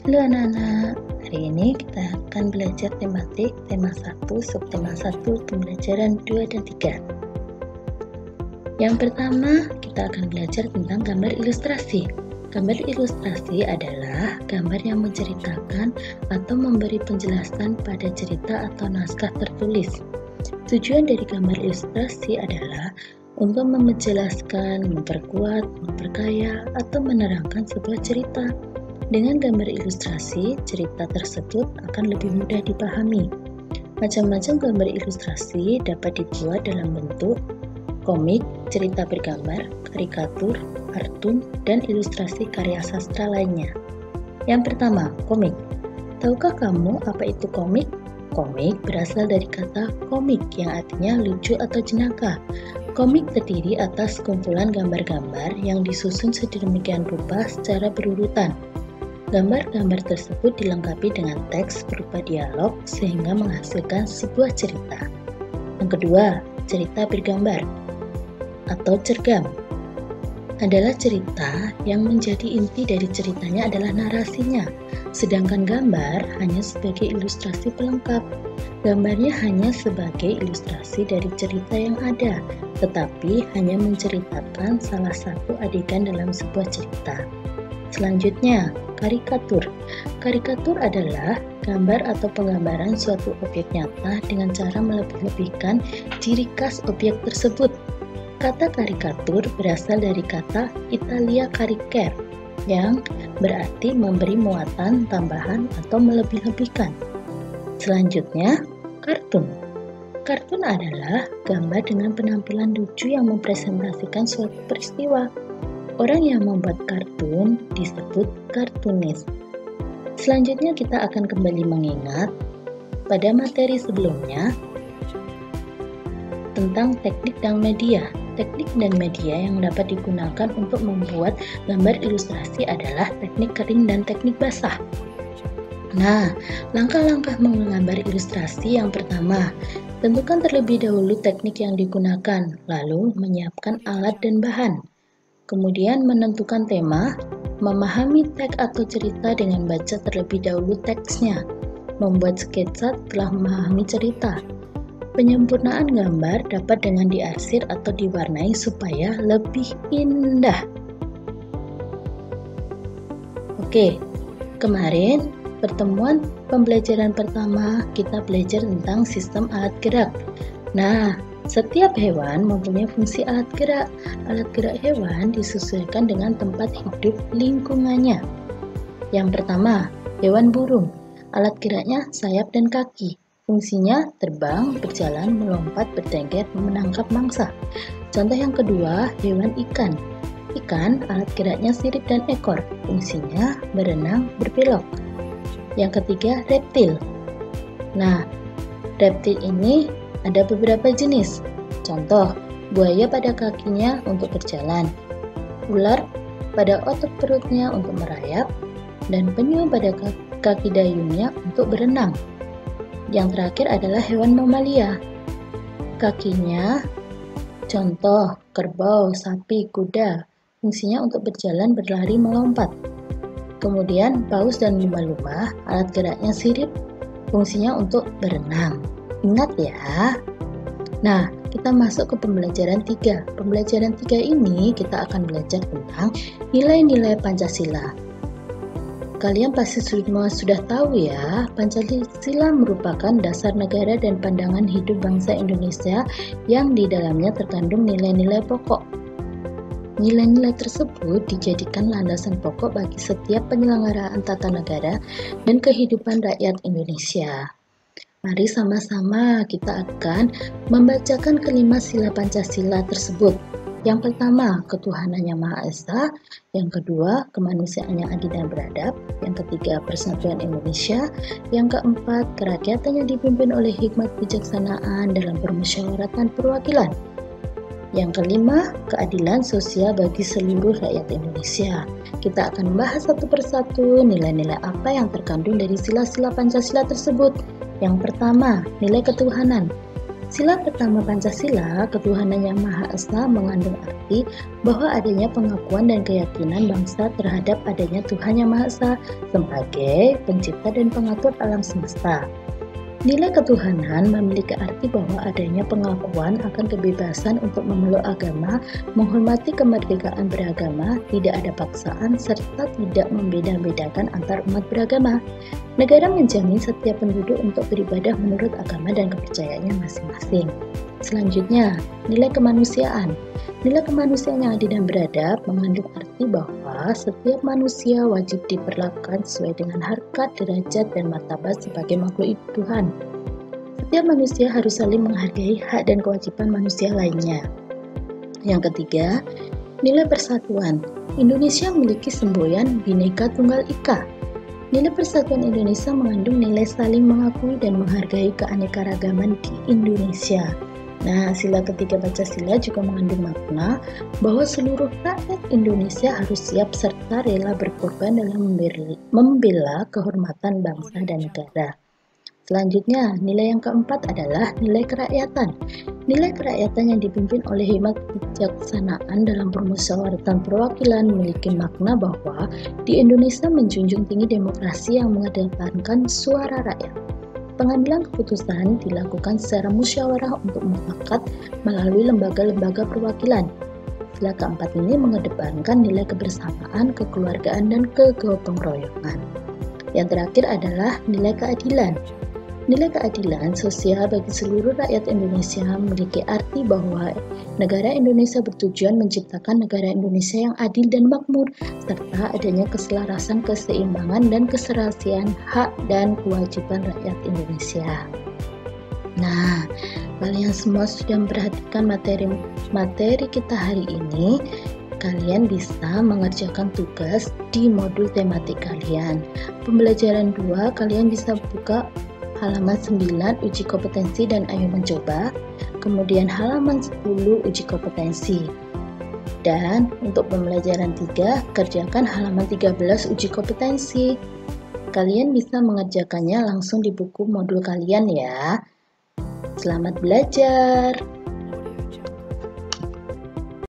Halo anak-anak, hari ini kita akan belajar tematik tema 1, subtema 1, pembelajaran 2 dan 3. Yang pertama, kita akan belajar tentang gambar ilustrasi. Gambar ilustrasi adalah gambar yang menceritakan atau memberi penjelasan pada cerita atau naskah tertulis. Tujuan dari gambar ilustrasi adalah untuk menjelaskan, memperkuat, memperkaya, atau menerangkan sebuah cerita. Dengan gambar ilustrasi, cerita tersebut akan lebih mudah dipahami. Macam-macam gambar ilustrasi dapat dibuat dalam bentuk komik, cerita bergambar, karikatur, kartun, dan ilustrasi karya sastra lainnya. Yang pertama, komik. Tahukah kamu apa itu komik? Komik berasal dari kata komik yang artinya lucu atau jenaka. Komik terdiri atas kumpulan gambar-gambar yang disusun sedemikian rupa secara berurutan. Gambar-gambar tersebut dilengkapi dengan teks berupa dialog sehingga menghasilkan sebuah cerita. Yang kedua, cerita bergambar atau cergam adalah cerita yang menjadi inti dari ceritanya adalah narasinya, sedangkan gambar hanya sebagai ilustrasi pelengkap. Gambarnya hanya sebagai ilustrasi dari cerita yang ada, tetapi hanya menceritakan salah satu adegan dalam sebuah cerita. Selanjutnya, karikatur. Karikatur adalah gambar atau penggambaran suatu objek nyata dengan cara melebih-lebihkan ciri khas objek tersebut. Kata karikatur berasal dari kata Italia caricare, yang berarti memberi muatan tambahan atau melebih-lebihkan. Selanjutnya, kartun. Kartun adalah gambar dengan penampilan lucu yang mempresentasikan suatu peristiwa. Orang yang membuat kartun disebut kartunis. Selanjutnya kita akan kembali mengingat pada materi sebelumnya tentang teknik dan media. Teknik dan media yang dapat digunakan untuk membuat gambar ilustrasi adalah teknik kering dan teknik basah. Nah, langkah-langkah menggambar ilustrasi yang pertama, tentukan terlebih dahulu teknik yang digunakan, lalu menyiapkan alat dan bahan. Kemudian menentukan tema, memahami teks atau cerita dengan baca terlebih dahulu teksnya, membuat sketsa telah memahami cerita. Penyempurnaan gambar dapat dengan diarsir atau diwarnai supaya lebih indah. Oke, kemarin pertemuan pembelajaran pertama kita belajar tentang sistem alat gerak. Nah, setiap hewan mempunyai fungsi alat gerak. Alat gerak hewan disesuaikan dengan tempat hidup lingkungannya. Yang pertama, hewan burung. Alat geraknya sayap dan kaki. Fungsinya terbang, berjalan, melompat, bertengger, menangkap mangsa. Contoh yang kedua, hewan ikan. Ikan, alat geraknya sirip dan ekor. Fungsinya berenang, berbelok. Yang ketiga, reptil. Nah, reptil ini ada beberapa jenis. Contoh, buaya pada kakinya untuk berjalan, ular pada otot perutnya untuk merayap, dan penyu pada kaki dayungnya untuk berenang. Yang terakhir adalah hewan mamalia. Kakinya, contoh kerbau, sapi, kuda, fungsinya untuk berjalan, berlari, melompat. Kemudian paus dan lumba-lumba, alat geraknya sirip, fungsinya untuk berenang. Ingat ya. Nah, kita masuk ke pembelajaran 3. Pembelajaran 3 ini kita akan belajar tentang nilai-nilai Pancasila. Kalian pasti semua sudah tahu ya, Pancasila merupakan dasar negara dan pandangan hidup bangsa Indonesia yang di dalamnya terkandung nilai-nilai pokok. Nilai-nilai tersebut dijadikan landasan pokok bagi setiap penyelenggaraan tata negara dan kehidupan rakyat Indonesia. Mari sama-sama kita akan membacakan kelima sila Pancasila tersebut. Yang pertama, ketuhanan yang Maha Esa. Yang kedua, kemanusiaan yang adil dan beradab. Yang ketiga, persatuan Indonesia. Yang keempat, kerakyatan yang dipimpin oleh hikmat kebijaksanaan dalam permusyawaratan perwakilan. Yang kelima, keadilan sosial bagi seluruh rakyat Indonesia. Kita akan membahas satu persatu nilai-nilai apa yang terkandung dari sila-sila Pancasila tersebut. Yang pertama, nilai ketuhanan. Sila pertama Pancasila, ketuhanan yang Maha Esa, mengandung arti bahwa adanya pengakuan dan keyakinan bangsa terhadap adanya Tuhan yang Maha Esa sebagai pencipta dan pengatur alam semesta. Nilai ketuhanan memiliki arti bahwa adanya pengakuan akan kebebasan untuk memeluk agama, menghormati kemerdekaan beragama, tidak ada paksaan, serta tidak membeda-bedakan antar umat beragama. Negara menjamin setiap penduduk untuk beribadah menurut agama dan kepercayaannya masing-masing. Selanjutnya, nilai kemanusiaan. Nilai kemanusiaan yang adil dan beradab mengandung arti bahwa setiap manusia wajib diperlakukan sesuai dengan harkat, derajat, dan martabat sebagai makhluk Tuhan. Setiap manusia harus saling menghargai hak dan kewajiban manusia lainnya. Yang ketiga, nilai persatuan. Indonesia memiliki semboyan Bhinneka Tunggal Ika. Nilai persatuan Indonesia mengandung nilai saling mengakui dan menghargai keanekaragaman di Indonesia. Nah, sila ketiga Pancasila juga mengandung makna bahwa seluruh rakyat Indonesia harus siap serta rela berkorban dalam membela kehormatan bangsa dan negara. Selanjutnya, nilai yang keempat adalah nilai kerakyatan. Nilai kerakyatan yang dipimpin oleh hikmat kebijaksanaan dalam permusyawaratan perwakilan memiliki makna bahwa di Indonesia menjunjung tinggi demokrasi yang mengedepankan suara rakyat. Pengambilan keputusan dilakukan secara musyawarah untuk mufakat melalui lembaga-lembaga perwakilan. Sila keempat ini mengedepankan nilai kebersamaan, kekeluargaan, dan kegotong royongan. Yang terakhir adalah nilai keadilan. Nilai keadilan sosial bagi seluruh rakyat Indonesia memiliki arti bahwa negara Indonesia bertujuan menciptakan negara Indonesia yang adil dan makmur, serta adanya keselarasan, keseimbangan, dan keserasian hak dan kewajiban rakyat Indonesia. Nah, kalian semua sudah memperhatikan materi kita hari ini. Kalian bisa mengerjakan tugas di modul tematik kalian. Pembelajaran 2, kalian bisa buka halaman 9 uji kompetensi dan ayo mencoba, kemudian halaman 10 uji kompetensi. Dan untuk pembelajaran 3, kerjakan halaman 13 uji kompetensi. Kalian bisa mengerjakannya langsung di buku modul kalian ya. Selamat belajar.